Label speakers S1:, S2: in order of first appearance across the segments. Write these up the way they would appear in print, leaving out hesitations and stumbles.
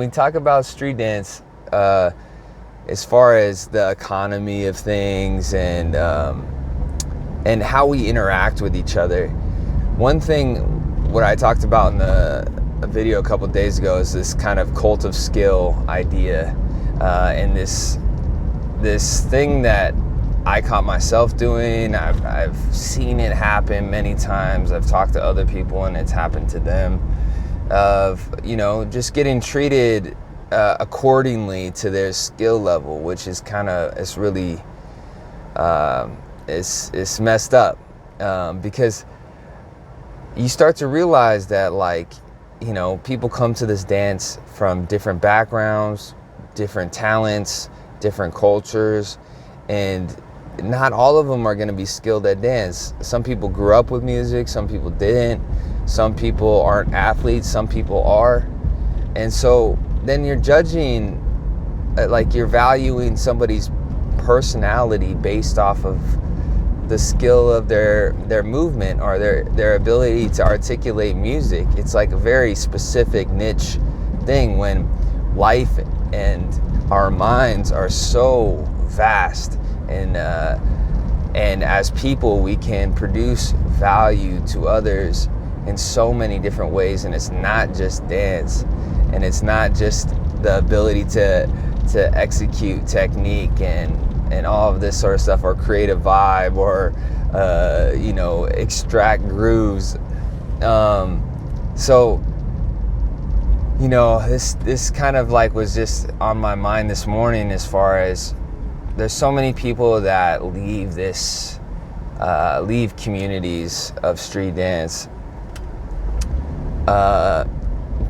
S1: we talk about street dance, as far as the economy of things and how we interact with each other, one thing, what I talked about in a video a couple days ago, is this kind of cult of skill idea, and this thing that I caught myself doing. I've seen it happen many times. I've talked to other people and it's happened to them, of, just getting treated accordingly to their skill level, which is it's really it's messed up, because you start to realize that, people come to this dance from different backgrounds, different talents, different cultures, and not all of them are going to be skilled at dance. Some people grew up with music, some people didn't, some people aren't athletes, some people are. And so then you're judging, you're valuing somebody's personality based off of the skill of their movement or their ability to articulate music. It's like a very specific niche thing, when life and our minds are so vast, and as people we can produce value to others in so many different ways. And it's not just dance, and it's not just the ability to execute technique and all of this sort of stuff, or create a vibe, or extract grooves. This kind of was just on my mind this morning, as far as there's so many people that leave communities of street dance,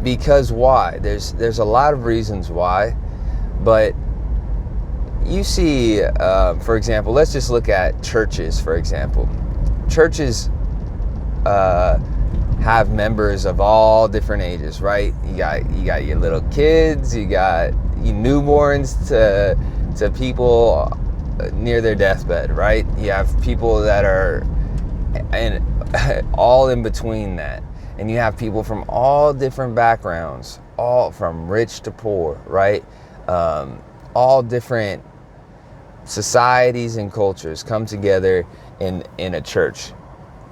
S1: because why? There's a lot of reasons why, but you see, for example, let's just look at churches, for example. Churches have members of all different ages, right? You got your little kids, you got your newborns to people near their deathbed, right? You have people that are all in between that. And you have people from all different backgrounds, all from rich to poor, right? All different societies and cultures come together in a church.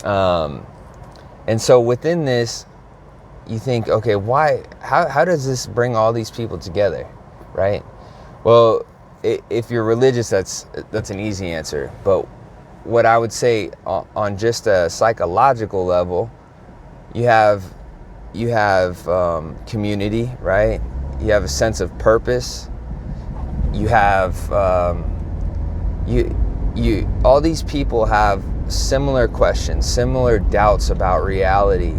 S1: And so within this, you think, okay, why? How does this bring all these people together, right? Well, if you're religious, that's an easy answer. But what I would say on just a psychological level, you have community, right? You have a sense of purpose. You have all these people have similar questions, similar doubts about reality,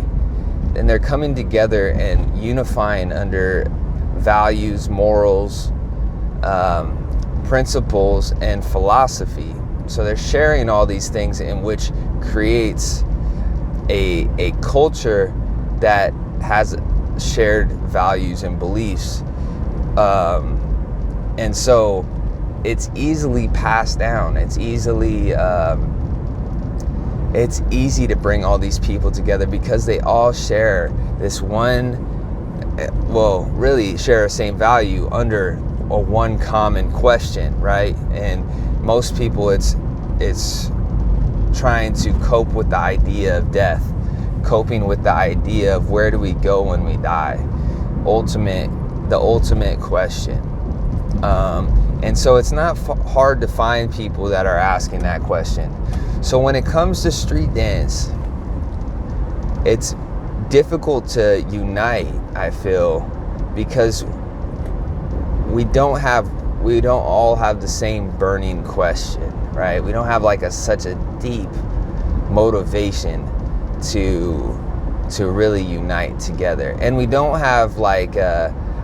S1: and they're coming together and unifying under values, morals, principles, and philosophy. So they're sharing all these things, in which creates a culture that has shared values and beliefs, and so it's easily passed down. It's easy to bring all these people together, because they all share this really share the same value under one common question, right? And most people, it's trying to cope with the idea of death, coping with the idea of where do we go when we die, the ultimate question. And so it's not hard to find people that are asking that question. So when it comes to street dance, it's difficult to unite, I feel, because we don't all have the same burning question, right? We don't have such a deep motivation to really unite together. And we don't have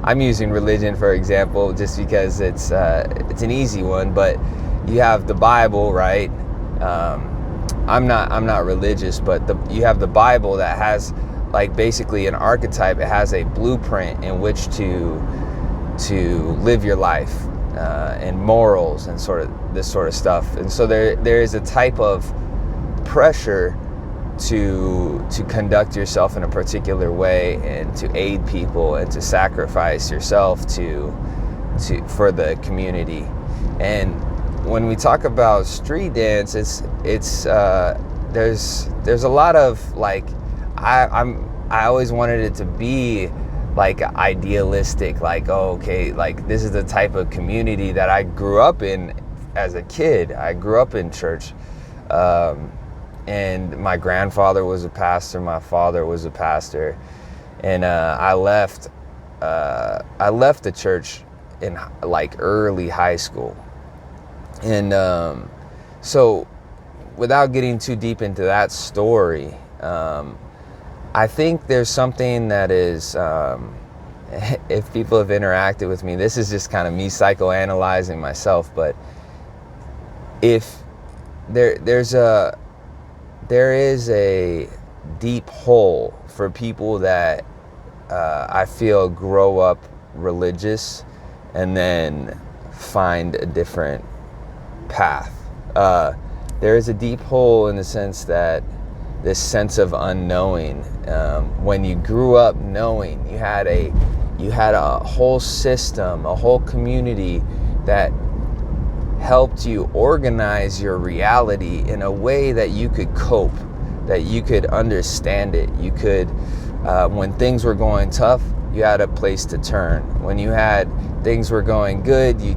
S1: I'm using religion for example just because it's an easy one, but you have the Bible, right? I'm not religious, but you have the Bible that has basically an archetype. It has a blueprint in which to live your life, and morals and sort of this sort of stuff. And so there is a type of pressure to conduct yourself in a particular way and to aid people and to sacrifice yourself to for the community. And when we talk about street dance, it's there's a lot of like I always wanted it to be like idealistic, like, oh, okay, like this is the type of community that I grew up in as a kid. I grew up in church, and my grandfather was a pastor, my father was a pastor, and I left the church in like early high school. And so without getting too deep into that story, I think there's something that is, if people have interacted with me, this is just kind of me psychoanalyzing myself, but if there is a deep hole for people that I feel grow up religious and then find a different path. There is a deep hole in the sense that this sense of unknowing. When you grew up knowing, you had a whole system, a whole community that helped you organize your reality in a way that you could cope, that you could understand it. You could, when things were going tough, you had a place to turn. When things were going good, you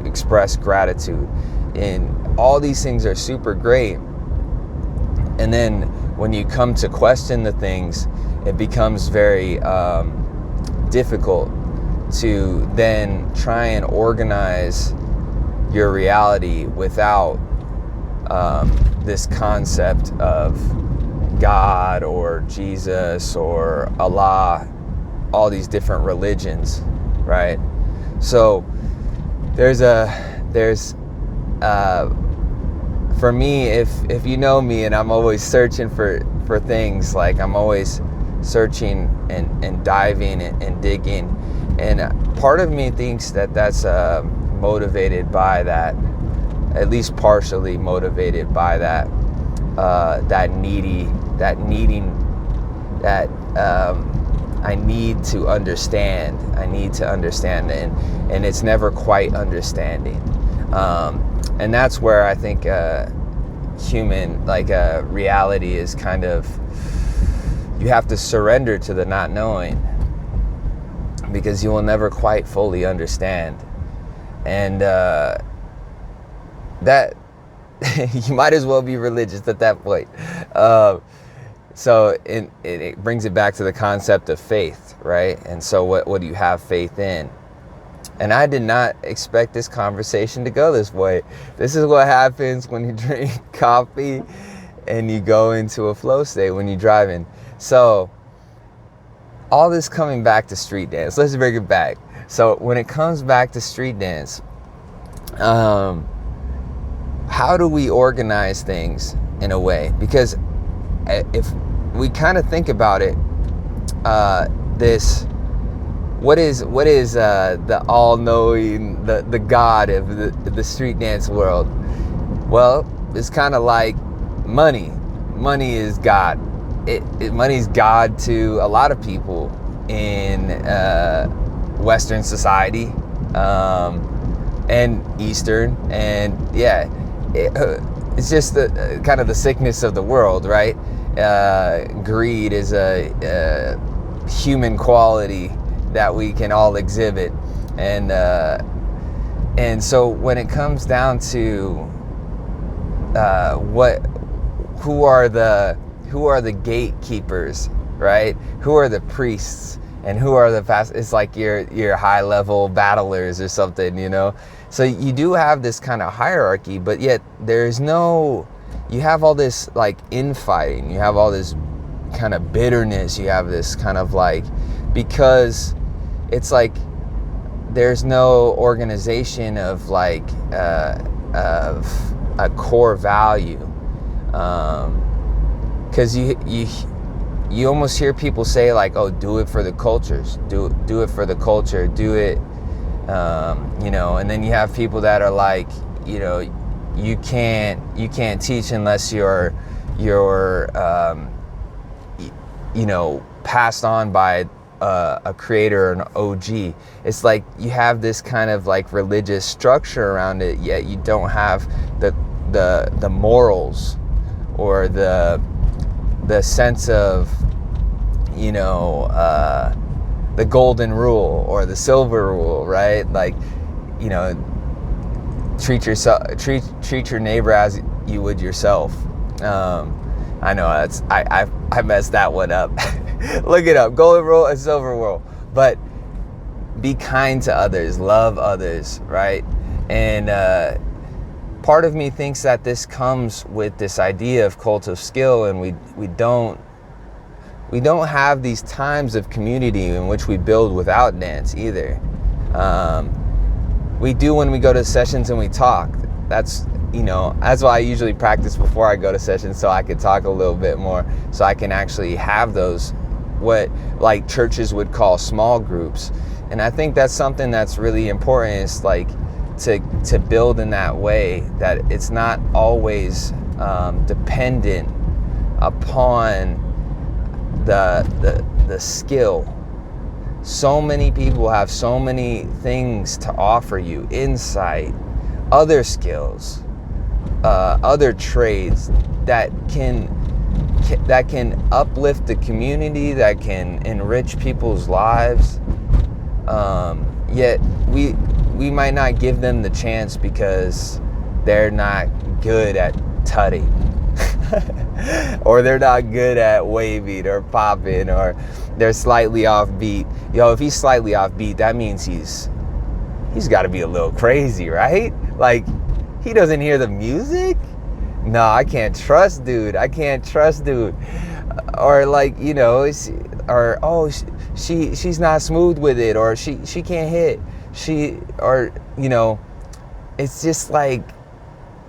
S1: express gratitude. And all these things are super great. And then when you come to question the things, it becomes very difficult to then try and organize your reality without this concept of God or Jesus or Allah, all these different religions, right? So for me, if you know me, and I'm always searching for things, like I'm always searching and diving and digging, and part of me thinks that that's motivated by that, at least partially motivated by that I need to understand, and it's never quite understanding. And that's where I think reality is kind of, you have to surrender to the not knowing, because you will never quite fully understand. And that you might as well be religious at that point. So it brings it back to the concept of faith, right? And so what do you have faith in? And I did not expect this conversation to go this way. This is what happens when you drink coffee and you go into a flow state when you're driving. So all this coming back to street dance, let's bring it back. So when it comes back to street dance, how do we organize things in a way? Because if we kind of think about it, what is the all-knowing, the God of the street dance world? Well, it's kind of like money. Money is God. Money's God to a lot of people in Western society, and Eastern, and yeah, it's just the kind of the sickness of the world, right? Greed is a human quality that we can all exhibit, and so when it comes down to who are the gatekeepers, right? Who are the priests and who are the fast? It's like your high level battlers or something, you know. So you do have this kind of hierarchy, but yet you have all this like infighting, you have all this kind of bitterness, you have this kind of like, because it's like there's no organization of like of a core value, because you almost hear people say like, oh, do it for the cultures, do it for the culture, do it, you know. And then you have people that are like, you know, you can't teach unless you're you're passed on by a creator, an OG. It's like you have this kind of like religious structure around it, yet you don't have the morals or the sense of the golden rule or the silver rule, right? Like, treat your neighbor as you would yourself. I know I messed that one up. Look it up, golden rule and silver rule. But be kind to others, love others, right? And part of me thinks that this comes with this idea of cult of skill, and we don't have these times of community in which we build without dance either. We do when we go to sessions and we talk. That's why I usually practice before I go to sessions, so I can talk a little bit more, so I can actually have those, what like churches would call small groups. And I think that's something that's really important, is like to build in that way, that it's not always dependent upon the skill. So many people have so many things to offer you: insight, other skills, other trades that can uplift the community, that can enrich people's lives. Yet we might not give them the chance because they're not good at tutting. Or they're not good at waving or popping, or they're slightly off beat. If he's slightly off beat, that means he's got to be a little crazy, right? Like, he doesn't hear the music? No, I can't trust dude. Or like, she's not smooth with it, or she can't hit. It's just like,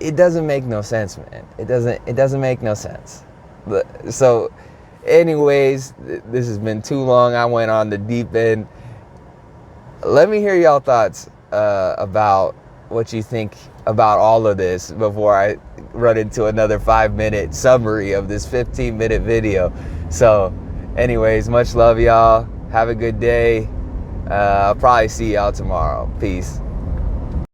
S1: it doesn't make no sense, man. It doesn't make no sense. So anyways, this has been too long. I went on the deep end. Let me hear y'all thoughts about what you think about all of this before I run into another 5-minute summary of this 15-minute video. So anyways, much love, y'all. Have a good day. I'll probably see y'all tomorrow. Peace.